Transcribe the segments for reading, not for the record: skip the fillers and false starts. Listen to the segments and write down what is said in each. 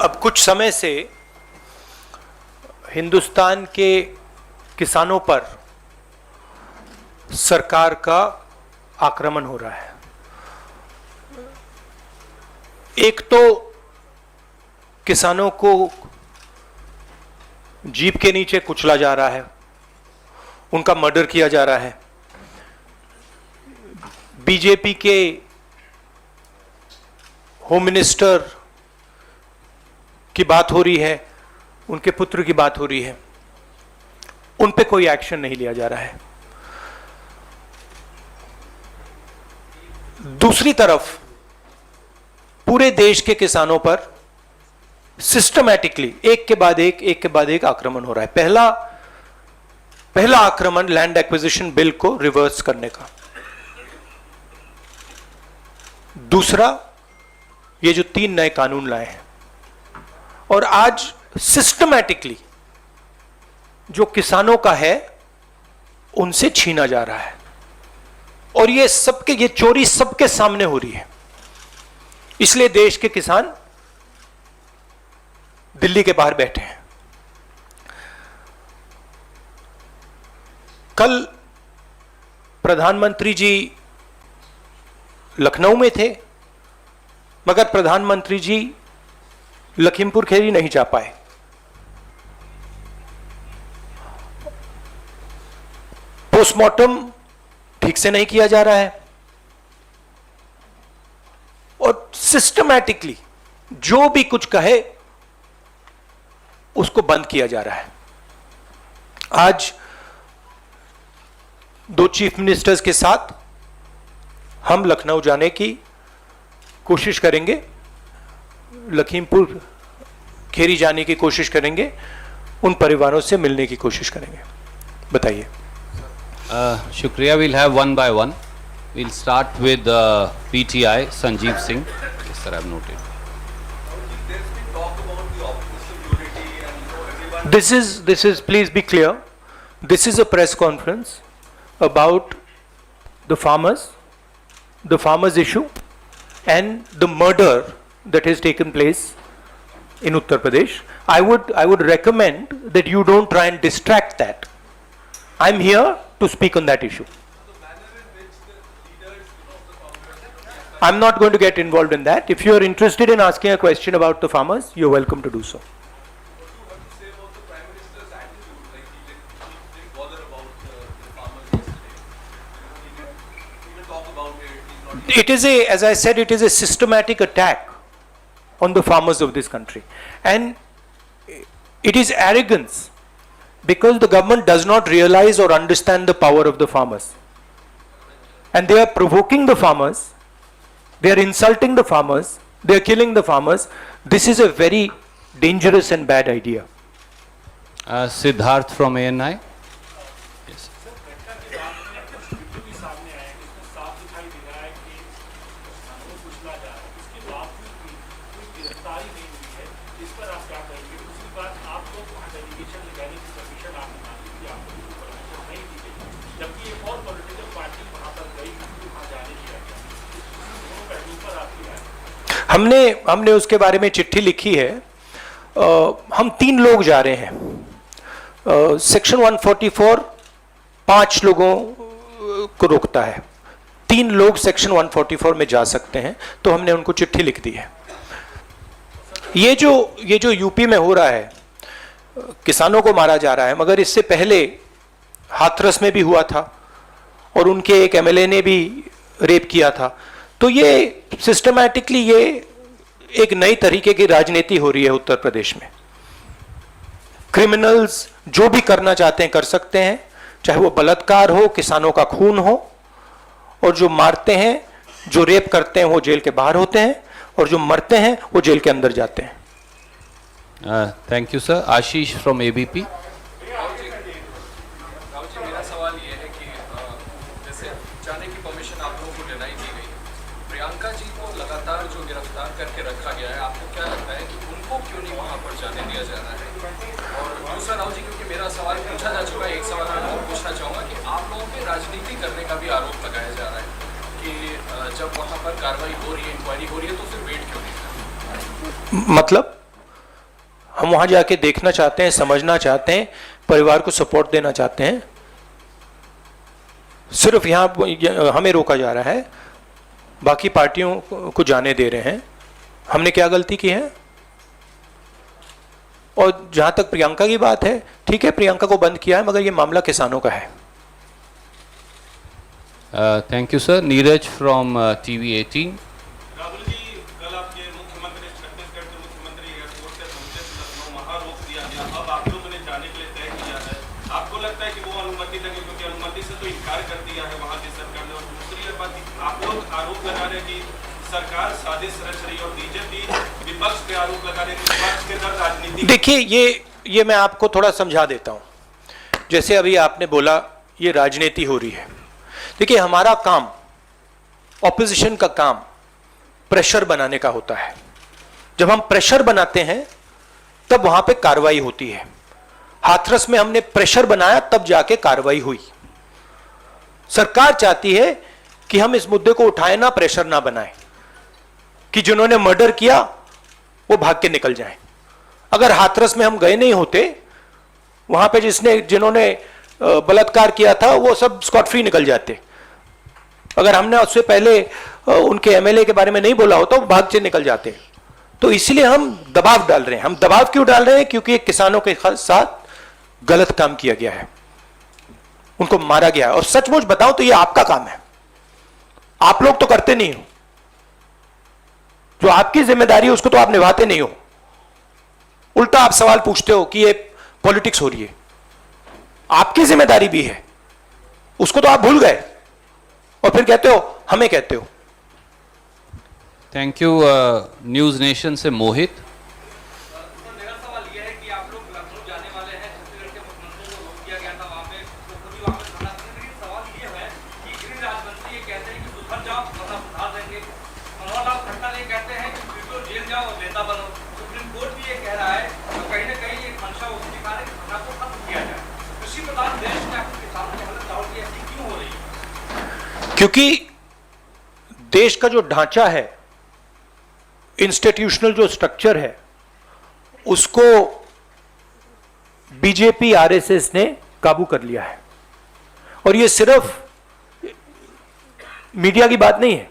अब कुछ समय से हिंदुस्तान के किसानों पर सरकार का आक्रमण हो रहा है। एक तो किसानों को जीप के नीचे कुचला जा रहा है, उनका मर्डर किया जा रहा है। बीजेपी के होम मिनिस्टर की बात हो रही है, उनके पुत्र की बात हो रही है, उन पे कोई एक्शन नहीं लिया जा रहा है। दूसरी तरफ पूरे देश के किसानों पर सिस्टमैटिकली एक के बाद एक आक्रमण हो रहा है। पहला आक्रमण लैंड एक्विजिशन बिल को रिवर्स करने का, दूसरा ये जो 3 नए कानून लाए हैं, और आज सिस्टमैटिकली जो किसानों का है उनसे छीना जा रहा है। और ये चोरी सबके सामने हो रही है। इसलिए देश के किसान दिल्ली के बाहर बैठे हैं। कल प्रधानमंत्री जी लखनऊ में थे, मगर प्रधानमंत्री जी लखीमपुर खीरी नहीं जा पाए। पोस्टमार्टम ठीक से नहीं किया जा रहा है और सिस्टमैटिकली जो भी कुछ कहे उसको बंद किया जा रहा है। आज 2 चीफ मिनिस्टर्स के साथ हम लखनऊ जाने की कोशिश करेंगे, लखीमपुर खीरी जाने की कोशिश करेंगे, उन परिवारों से मिलने की कोशिश करेंगे। बताइए। शुक्रिया। Will have one by one. Will start with PTI Sanjeev Singh. Yes, sir, I have noted. This is please be clear, this is a press conference about the farmers issue and the murder that has taken place in Uttar Pradesh. I would recommend that you don't try and distract that. I'm here to speak on that issue. I'm not going to get involved in that. If you are interested in asking a question about the farmers, you're welcome to do so. It is as I said, it is a systematic attack on the farmers of this country, and it is arrogance because the government does not realize or understand the power of the farmers, and they are provoking the farmers, they are insulting the farmers, they are killing the farmers. This is a very dangerous and bad idea. Siddharth from ANI. Yes. हमने उसके बारे में चिट्ठी लिखी है। हम 3 लोग जा रहे हैं। सेक्शन 144 5 लोगों को रोकता है, 3 लोग सेक्शन 144 में जा सकते हैं, तो हमने उनको चिट्ठी लिख दी है। ये जो यूपी में हो रहा है, किसानों को मारा जा रहा है, मगर इससे पहले हाथरस में भी हुआ था और उनके एक एमएलए ने भी रेप किया था। तो ये सिस्टमैटिकली ये एक नई तरीके की राजनीति हो रही है उत्तर प्रदेश में। क्रिमिनल्स जो भी करना चाहते हैं कर सकते हैं, चाहे वो बलात्कार हो, किसानों का खून हो, और जो मारते हैं, जो रेप करते हैं वो जेल के बाहर होते हैं, और जो मरते हैं वो जेल के अंदर जाते हैं। Thank you sir. Ashish from ABP. Priyanka ji को लगातार जो गिरफ्तार करके रखा गया है, आपको क्या लगता है कि उनको क्यों नहीं वहां पर जाने दिया जा रहा है? और दूसरा राव जी, क्योंकि मेरा सवाल पूछा जा चुका है, एक सवाल मैं और पूछना चाहूँगा कि आप लोगों पे राजनीति करने का भी आरोप लगाया जा रहा है कि जब वहाँ पर कार्रवाई हो रही है, इंक्वायरी हो रही है, तो फिर वेट क्यों नहीं? मतलब हम वहां जाके देखना चाहते हैं, समझना चाहते हैं, परिवार को सपोर्ट देना चाहते हैं। सिर्फ यहां हमें रोका जा रहा है, बाकी पार्टियों को जाने दे रहे हैं। हमने क्या गलती की है? और जहां तक प्रियंका की बात है, ठीक है, प्रियंका को बंद किया है, मगर ये मामला किसानों का है। Thank you sir. Neeraj from TV 18। Rahul ji, कल आपके मुख्यमंत्री छत्तीसगढ़ के मुख्यमंत्री एयरपोर्ट से पहुंचे थे लखनऊ, वहां रोक दिया गया। अब आप लोगों ने जाने के लिए तय किया है, आपको लगता है कि वो अनुमति देंगे? क्योंकि अनुमति से तो इनकार कर दिया है वहां की सरकार ने। और दूसरी बात, आप लोग आरोप लगा रहे हैं कि सरकार साजिश रच रही है और बीजेपी विपक्ष पे आरोप लगा रहे हैं कि विपक्ष के दर राजनीति। देखिए, ये मैं आपको थोड़ा समझा देता हूं। जैसे अभी आपने बोला ये राजनीति हो रही है। देखिए, हमारा काम, ऑपोजिशन का काम प्रेशर बनाने का होता है। जब हम प्रेशर बनाते हैं तब वहां पे कार्रवाई होती है। हाथरस में हमने प्रेशर बनाया, तब जाके कार्रवाई हुई। सरकार चाहती है कि हम इस मुद्दे को उठाएं ना, प्रेशर ना बनाएं, कि जिन्होंने मर्डर किया वो भाग के निकल जाएं। अगर हाथरस में हम गए नहीं होते, वहां पे जिन्होंने बलात्कार किया था वो सब स्कॉट फ्री निकल जाते। अगर हमने उससे पहले उनके एमएलए के बारे में नहीं बोला होता, वो भाग से निकल जाते। तो इसलिए हम दबाव डाल रहे हैं। हम दबाव क्यों डाल रहे हैं? क्योंकि किसानों के साथ गलत काम किया गया है, उनको मारा गया है। और सचमुच बताओ तो ये आपका काम है, आप लोग तो करते नहीं हो। जो आपकी जिम्मेदारी है उसको तो आप निभाते नहीं हो। उल्टा आप सवाल पूछते हो कि ये पॉलिटिक्स हो रही है। आपकी जिम्मेदारी भी है, उसको तो आप भूल गए और फिर कहते हो हमें कहते हो। Thank you. न्यूज़ नेशन से मोहित। मेरा सवाल यह है कि आप लोग लखनऊ जाने वाले हैं, छत्तीसगढ़ के मुख्यमंत्री को रोक दिया गया था वहाँ पे, तो खुद ही वहाँ पे खड़ा थे। लेकिन सवाल ये है कि गृह राज्य मंत्री ये कहते हैं कि सुधर जाओ वरना सुधार देंगे। मनोहर लाल खट्टर ये कहते हैं कि बिल्कुल जेल जाओ और नेता बनो। सुप्रीम कोर्ट भी ये कह रहा है और कहीं ना कहीं ये मंशा वो दिखा रहे कि धरना को खत्म किया जाए। कृषि प्रधान देश में आपके किसानों की हालत राहुल की ऐसी क्यों हो रही है? क्योंकि देश का जो ढांचा है, इंस्टीट्यूशनल जो स्ट्रक्चर है, उसको बीजेपी आरएसएस ने काबू कर लिया है। और ये सिर्फ मीडिया की बात नहीं है।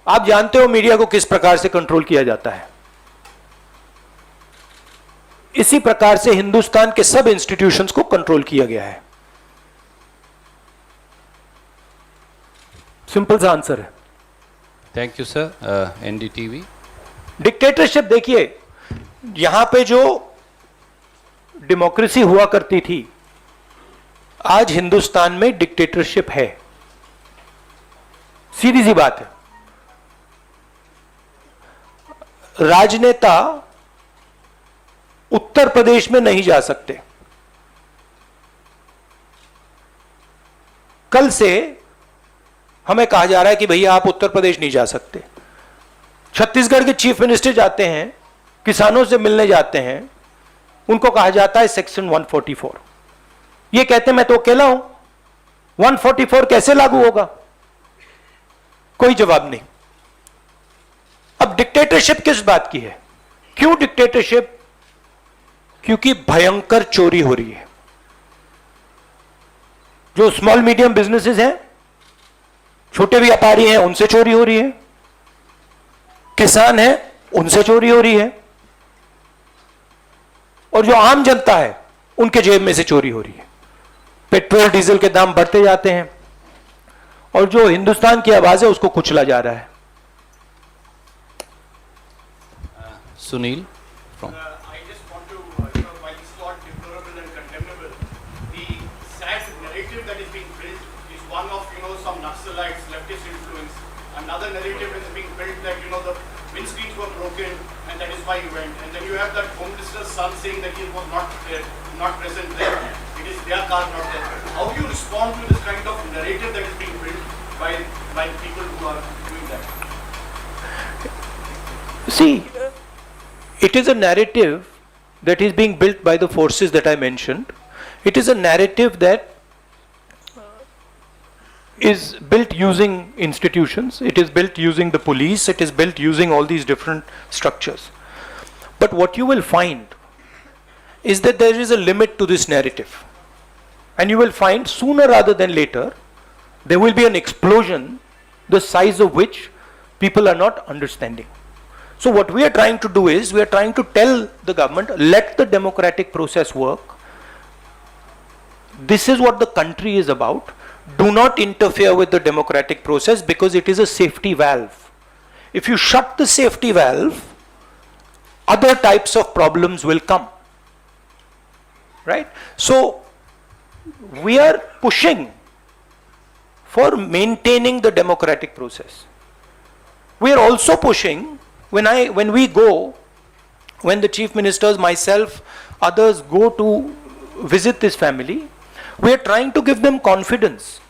आप जानते हो मीडिया को किस प्रकार से कंट्रोल किया जाता है। इसी प्रकार से हिंदुस्तान के सब इंस्टीट्यूशंस को कंट्रोल किया गया है। सिंपल सा आंसर है। Thank you sir. NDTV। Dictatorship, देखिए यहां पे जो डेमोक्रेसी हुआ करती थी, आज हिंदुस्तान में डिक्टेटरशिप है। सीधी सी बात है। राजनेता उत्तर प्रदेश में नहीं जा सकते। कल से हमें कहा जा रहा है कि भैया आप उत्तर प्रदेश नहीं जा सकते। छत्तीसगढ़ के चीफ मिनिस्टर जाते हैं, किसानों से मिलने जाते हैं, उनको कहा जाता है सेक्शन 144। ये कहते हैं मैं तो अकेला हूं, 144 कैसे लागू होगा? कोई जवाब नहीं। अब डिक्टेटरशिप किस बात की है? क्यों डिक्टेटरशिप? क्योंकि भयंकर चोरी हो रही है। जो स्मॉल मीडियम बिजनेसेस हैं, छोटे व्यापारी हैं, उनसे चोरी हो रही है। किसान हैं, उनसे चोरी हो रही है। और जो आम जनता है, उनके जेब में से चोरी हो रही है। पेट्रोल डीजल के दाम बढ़ते जाते हैं और जो हिंदुस्तान की आवाज है उसको कुचला जा रहा है। Sunil from. I just want to, while it's not deplorable and condemnable, the sad narrative that is being built is one of, some Naxalites, leftist influence. Another narrative is being built that, the windscreens were broken and that is why he went. And then you have that Home Minister's son saying that he was not there, not present there. It is their car, not there. How do you respond to this kind of narrative that is being built by people who are doing that? See, it is a narrative that is being built by the forces that I mentioned. It is a narrative that is built using institutions. It is built using the police. It is built using all these different structures. But what you will find is that there is a limit to this narrative. And you will find sooner rather than later, there will be an explosion, the size of which people are not understanding. So what we are trying to do is, we are trying to tell the government, let the democratic process work. This is what the country is about. Do not interfere with the democratic process because it is a safety valve. If you shut the safety valve, other types of problems will come. Right? So we are pushing for maintaining the democratic process. We are also pushing, when the chief ministers, myself, others go to visit this family, we are trying to give them confidence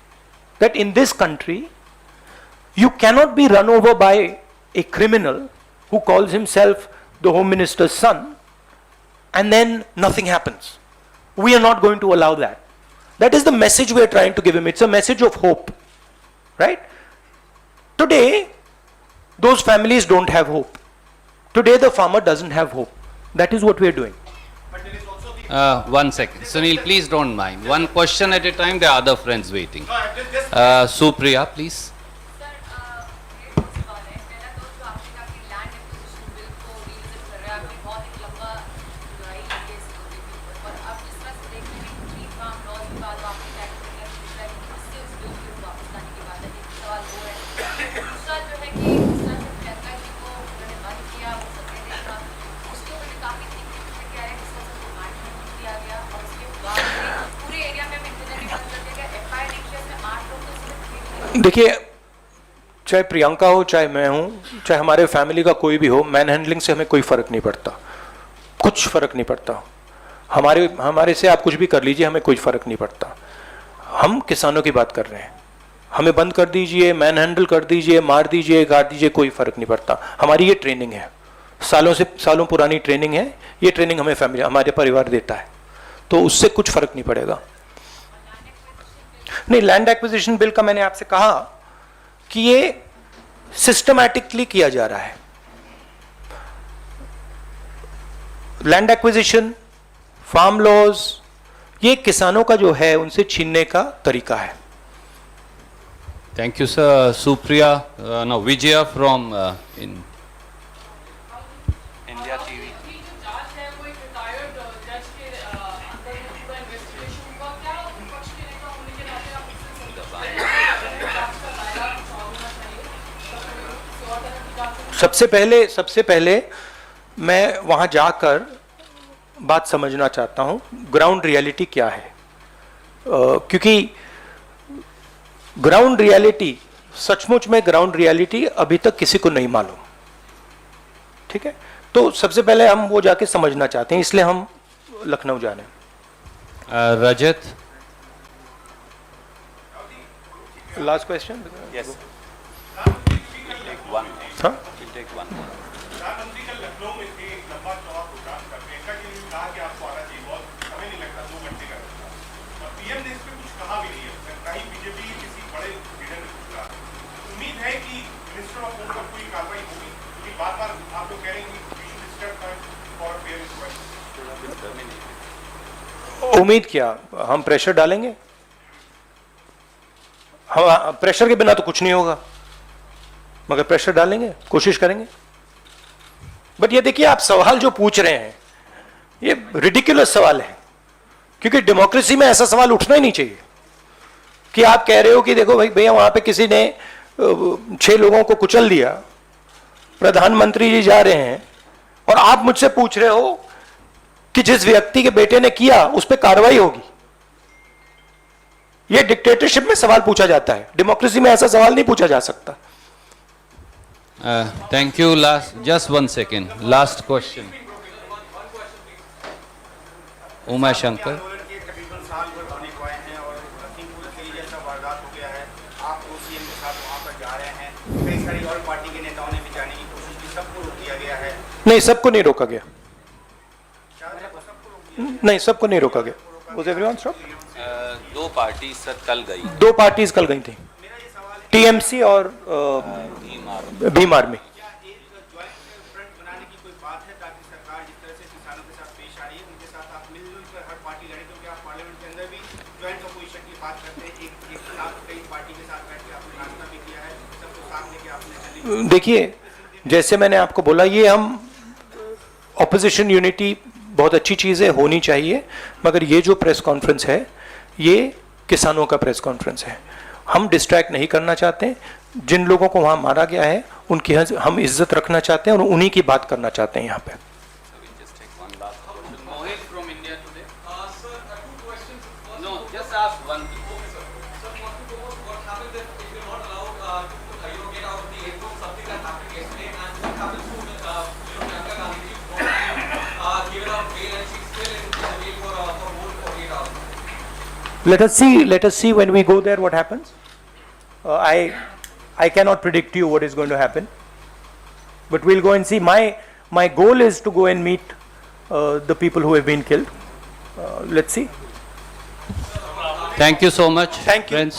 that in this country, you cannot be run over by a criminal who calls himself the Home Minister's son, and then nothing happens. We are not going to allow that. That is the message we are trying to give him. It's a message of hope. Right? Today, those families don't have hope. Today, the farmer doesn't have hope. That is what we are doing. But there is also the 1 second. Sunil, please don't mind. One question at a time. There are other friends waiting. no, I'm just Supriya, please. Sir ये कौन सवाल है पहला तो जो आपने कहा कि लैंड एक्विजिशन बिल को रिविजिट कर रहे हैं आपने बहुत एक लंबा लड़ाई लड़ी है इस मुद्दे के ऊपर और अब जिस तरह से देख रहे हैं कि फार्म लॉज की बात आपने टैक्स वगैरह दूसरा है कि इससे उस बिल को वापस लाने की बात है एक सवाल वो है दूसरा जो है कि जिस तरह से प्रियंका जी को उन्होंने बंद किया वो सत्य देखा उसके ऊपर भी काफ़ी दिक्कत कह रहे हैं जिस तरह से डिमांड किया गया और उसके बाद पूरे एरिया में इंटरनेट बंद कर दिया गया FIR नहीं किया इसमें 8 लोग तो सिर्फ देखिए, चाहे प्रियंका हो, चाहे मैं हूं, चाहे हमारे फैमिली का कोई भी हो, मैन हैंडलिंग से हमें कोई फर्क नहीं पड़ता, कुछ फर्क नहीं पड़ता। हमारे से आप कुछ भी कर लीजिए, हमें कोई फर्क नहीं पड़ता। हम किसानों की बात कर रहे हैं। हमें बंद कर दीजिए, मैन हैंडल कर दीजिए, मार दीजिए, गाड़ दीजिए, कोई फर्क नहीं पड़ता। हमारी ये ट्रेनिंग है, सालों पुरानी ट्रेनिंग है। ये ट्रेनिंग हमें फैमिली, हमारे परिवार देता है, तो उससे कुछ फर्क नहीं पड़ेगा। नहीं, लैंड एक्विजिशन बिल का मैंने आपसे कहा कि ये सिस्टमैटिकली किया जा रहा है। लैंड एक्विजिशन, फार्म लॉज, ये किसानों का जो है उनसे छीनने का तरीका है। Thank you, sir. Supriya, no, Vijaya from India TV. अभी जो जांच है वो एक रिटायर्ड जज के अंदर में पूरा इन्वेस्टिगेशन हुआ क्या विपक्ष के नेता होने के नाते आप उससे जांच का दायरा कुछ और होना चाहिए किसी और तरह की जांच होनी सबसे पहले मैं वहां जाकर बात समझना चाहता हूं, ग्राउंड रियलिटी क्या है। क्योंकि ग्राउंड रियलिटी, सचमुच में ग्राउंड रियलिटी अभी तक किसी को नहीं मालूम। ठीक है, तो सबसे पहले हम वो जाके समझना चाहते हैं, इसलिए हम लखनऊ जा रहे हैं। Rajat. Last question. Yes. Take one. हाँ, We'll take one. प्रधानमंत्री कल लखनऊ में थे, एक लंबा चौड़ा प्रोग्राम कर प्रियंका जी ने कहा कि आपको आना चाहिए, बहुत समय नहीं लगता, 2 घंटे का रास्ता। और पीएम ने इस पर कुछ कहा भी नहीं है, कहीं बीजेपी किसी बड़े लीडर ने कुछ कहा। उम्मीद है कि मिनिस्टर ऑफ होम पर कोई कार्रवाई होगी, क्योंकि बार-बार आप लोग कह रहे हैं कि we should step down for fair request. उम्मीद क्या, हम प्रेशर डालेंगे। हम प्रेशर के बिना तो कुछ नहीं होगा, मगर प्रेशर डालेंगे, कोशिश करेंगे। बट ये देखिए, आप सवाल जो पूछ रहे हैं ये रिडिकुलस सवाल है, क्योंकि डेमोक्रेसी में ऐसा सवाल उठना ही नहीं चाहिए कि आप कह रहे हो कि देखो भाई भैया वहां पे किसी ने 6 लोगों को कुचल दिया, प्रधानमंत्री जी जा रहे हैं और आप मुझसे पूछ रहे हो कि जिस व्यक्ति के बेटे ने किया उस पर कार्रवाई होगी। यह डिक्टेटरशिप में सवाल पूछा जाता है, डेमोक्रेसी में ऐसा सवाल नहीं पूछा जा सकता। Thank you. Just 1 second. Last question. Uma Shankar. आंदोलन के तकरीबन साल भर होने को आए हैं और लखीमपुर खीरी जैसा वारदात हो गया है। आप सीएम के साथ वहां पर जा रहे हैं, कई सारी और पार्टी के नेताओं ने भी जाने की कोशिश की, सबको रोक दिया गया है। नहीं, सबको नहीं रोका गया। नहीं, सबको नहीं रोका गया। Was everyone stopped? 2 party sir कल गई। 2 पार्टीज कल गई थी, टीएमसी और भीम आर्मी। क्या एक ज्वाइंट फ्रंट बनाने की कोई बात है ताकि सरकार देखिए, जैसे मैंने आपको बोला, ये हम ऑपोजिशन यूनिटी बहुत अच्छी चीज़ है, होनी चाहिए, मगर ये जो प्रेस कॉन्फ्रेंस है ये किसानों का प्रेस कॉन्फ्रेंस है। हम डिस्ट्रैक्ट नहीं करना चाहते, जिन लोगों को वहाँ मारा गया है उनकी हम इज्जत रखना चाहते हैं और उन्हीं की बात करना चाहते हैं यहाँ पे। Mohit from India today. Sir, two questions. First, No, just ask one. okay, sir. Sir, first and foremost, what happens if you're not allowed to get out of the airport? Something that happened yesterday, and what happens to Priyanka Gandhi? She's given out bail, and she's still in the jail for more than 48 hours. Let us see when we go there what happens. I cannot predict you what is going to happen, but we'll go and see. My goal is to go and meet the people who have been killed. Let's see. Thank you so much, Thank you. friends.